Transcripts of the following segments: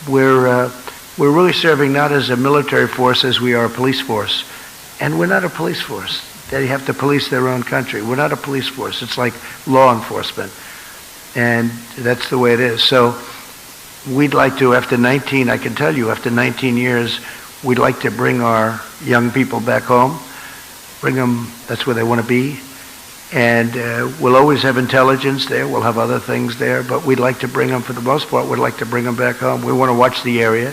We're really serving not as a military force as we are a police force. And we're not a police force. They have to police their own country. We're not a police force. It's like law enforcement. And that's the way it is. So we'd like to, after 19, I can tell you, after 19 years, we'd like to bring our young people back home, bring them, that's where they want to be. And we'll always have intelligence there. We'll have other things there. But we'd like to bring them, for the most part, we'd like to bring them back home. We want to watch the area.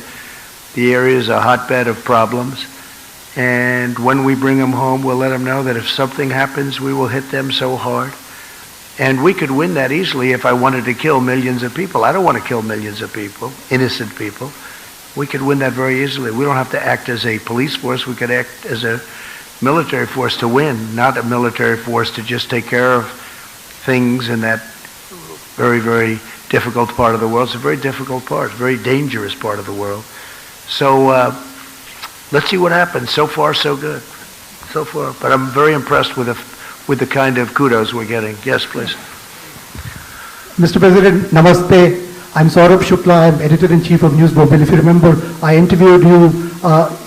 The area is a hotbed of problems. And when we bring them home, we'll let them know that if something happens, we will hit them so hard. And we could win that easily if I wanted to kill millions of people. I don't want to kill millions of people, innocent people. We could win that very easily. We don't have to act as a police force. We could act as a military force to win, not a military force to just take care of things in that very, very difficult part of the world. It's a very difficult part, a very dangerous part of the world. So let's see what happens. So far, so good. So far. But I'm very impressed with the kind of kudos we're getting. Yes, please. Mr. President, namaste. I'm Saurabh Shukla. I'm editor-in-chief of Newsmobile. If you remember, I interviewed you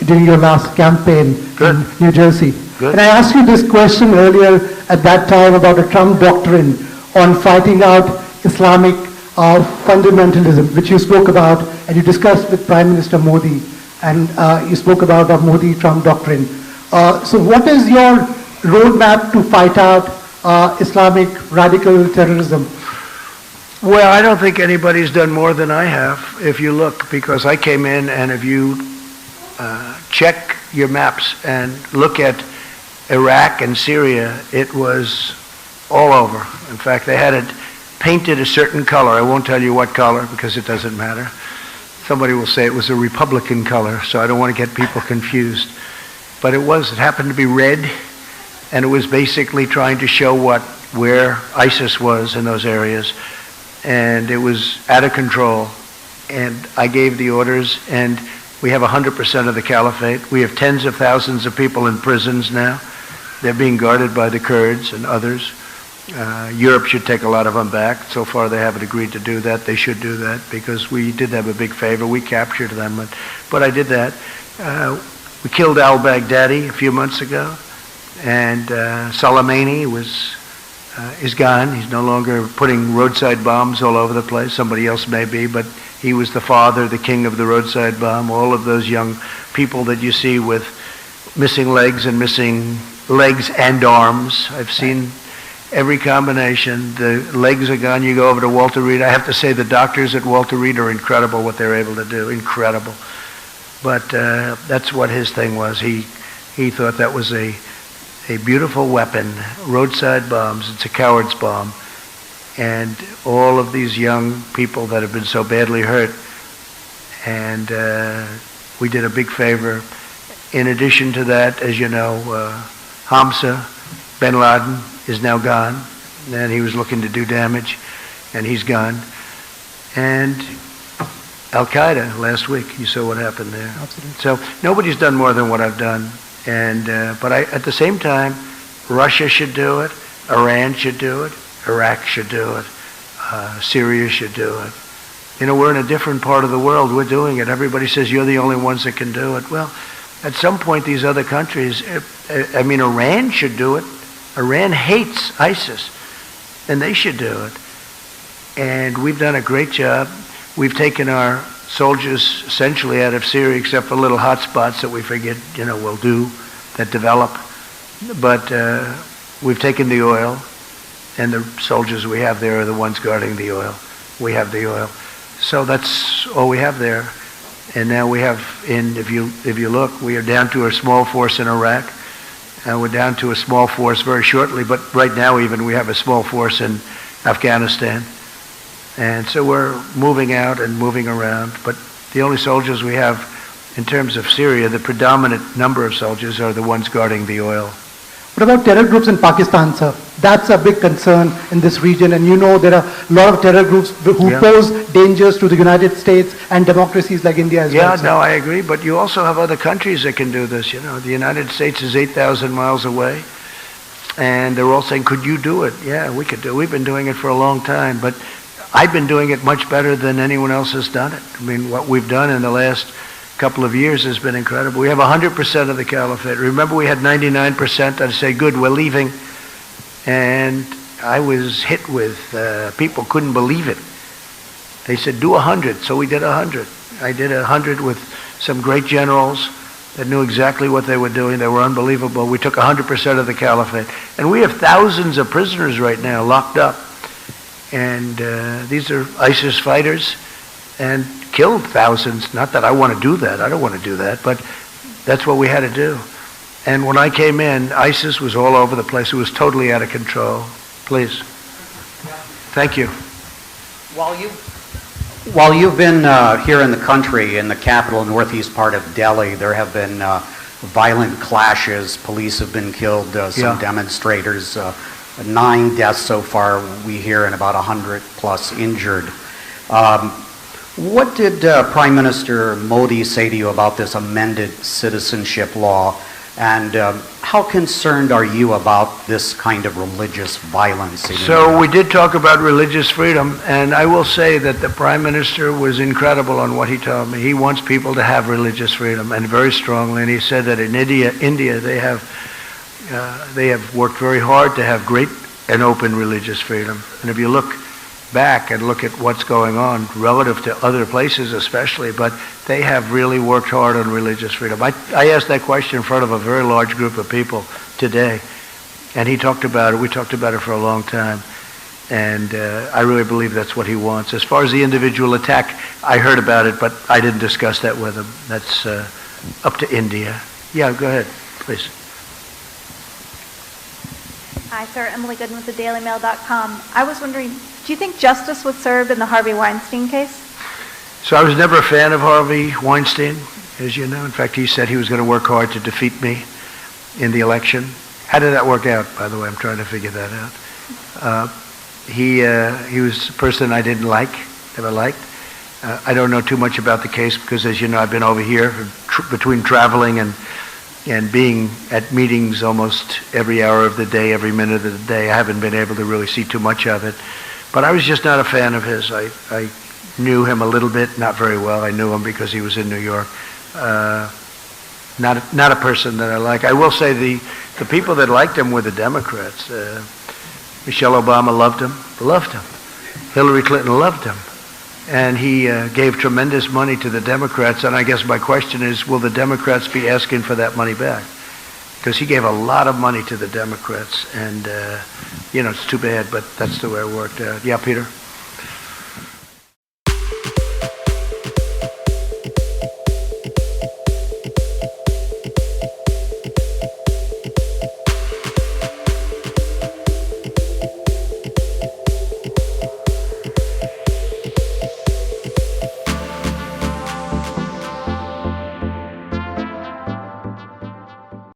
during your last campaign in New Jersey. Good. And I asked you this question earlier at that time about the Trump doctrine on fighting out Islamic fundamentalism, which you spoke about and you discussed with Prime Minister Modi, and you spoke about the Modi-Trump doctrine. So what is your roadmap to fight out Islamic radical terrorism? Well, I don't think anybody's done more than I have, if you look, because I came in, and if you check your maps and look at Iraq and Syria, it was all over. In fact, they had it painted a certain color. I won't tell you what color because it doesn't matter. Somebody will say it was a Republican color, so I don't want to get people confused. But it happened to be red, and it was basically trying to show where ISIS was in those areas. And it was out of control. And I gave the orders, and we have 100% of the caliphate. We have tens of thousands of people in prisons now. They're being guarded by the Kurds and others. Europe should take a lot of them back. So far they haven't agreed to do that. They should do that because we did them a big favor. We captured them, but I did that. We killed al-Baghdadi a few months ago, and Soleimani is gone. He's no longer putting roadside bombs all over the place. Somebody else may be, but he was the father, the king of the roadside bomb. All of those young people that you see with missing legs and arms. I've seen every combination. The legs are gone. You go over to Walter Reed. I have to say the doctors at Walter Reed are incredible what they're able to do. Incredible. But that's what his thing was. He thought that was a beautiful weapon. Roadside bombs. It's a coward's bomb. And all of these young people that have been so badly hurt. And we did a big favor. In addition to that, as you know, Hamza bin Laden is now gone, and he was looking to do damage, and he's gone. And Al-Qaeda last week, you saw what happened there. Absolutely. So nobody's done more than what I've done. And but at the same time, Russia should do it, Iran should do it, Iraq should do it, Syria should do it. You know, we're in a different part of the world. We're doing it. Everybody says you're the only ones that can do it. Well, at some point, these other countries, Iran should do it. Iran hates ISIS, and they should do it. And we've done a great job. We've taken our soldiers essentially out of Syria, except for little hot spots that we figured, we'll do, that develop. But we've taken the oil, and the soldiers we have there are the ones guarding the oil. We have the oil. So that's all we have there. And now we have, if you look, we are down to a small force in Iraq. And we're down to a small force very shortly, but right now even we have a small force in Afghanistan. And so we're moving out and moving around. But the only soldiers we have in terms of Syria, the predominant number of soldiers are the ones guarding the oil. What about terror groups in Pakistan, sir? That's a big concern in this region, and there are a lot of terror groups who pose dangers to the United States and democracies like India as well. Yeah, no, I agree, but you also have other countries that can do this. The United States is 8,000 miles away, and they're all saying, could you do it? Yeah, we could do it. We've been doing it for a long time, but I've been doing it much better than anyone else has done it. I mean, what we've done in the last couple of years has been incredible. We have 100% of the caliphate. Remember, we had 99%. I'd say, good, we're leaving. And I was hit with, people couldn't believe it. They said, do 100. So we did 100. I did 100 with some great generals that knew exactly what they were doing. They were unbelievable. We took 100% of the caliphate. And we have thousands of prisoners right now locked up. And these are ISIS fighters and killed thousands. Not that I want to do that. I don't want to do that. But that's what we had to do. And when I came in, ISIS was all over the place. It was totally out of control. Please. Thank you. While you've been here in the country, in the capital, northeast part of Delhi, there have been violent clashes. Police have been killed, some demonstrators, 9 deaths so far, we hear, and about 100 plus injured. What did Prime Minister Modi say to you about this amended citizenship law? And how concerned are you about this kind of religious violence? So we did talk about religious freedom, and I will say that the Prime Minister was incredible on what he told me. He wants people to have religious freedom, and very strongly. And he said that in India they have worked very hard to have great and open religious freedom. And if you look back and look at what's going on relative to other places especially, but they have really worked hard on religious freedom. I asked that question in front of a very large group of people today, and he talked about it. We talked about it for a long time, and I really believe that's what he wants. As far as the individual attack, I heard about it, but I didn't discuss that with him. That's up to India. Yeah, go ahead, please. Hi, sir. Emily Goodman with thedailymail.com. I was wondering, do you think justice was served in the Harvey Weinstein case? So I was never a fan of Harvey Weinstein, as you know. In fact, he said he was going to work hard to defeat me in the election. How did that work out, by the way? I'm trying to figure that out. He was a person I didn't like, never liked. I don't know too much about the case because, as you know, I've been over here between traveling and being at meetings almost every hour of the day, every minute of the day. I haven't been able to really see too much of it. But I was just not a fan of his. I knew him a little bit, not very well. I knew him because he was in New York. Not a person that I like. I will say the people that liked him were the Democrats. Michelle Obama loved him. Hillary Clinton loved him. And he gave tremendous money to the Democrats. And I guess my question is, will the Democrats be asking for that money back? Because he gave a lot of money to the Democrats. And, it's too bad, but that's the way it worked out. Yeah, Peter?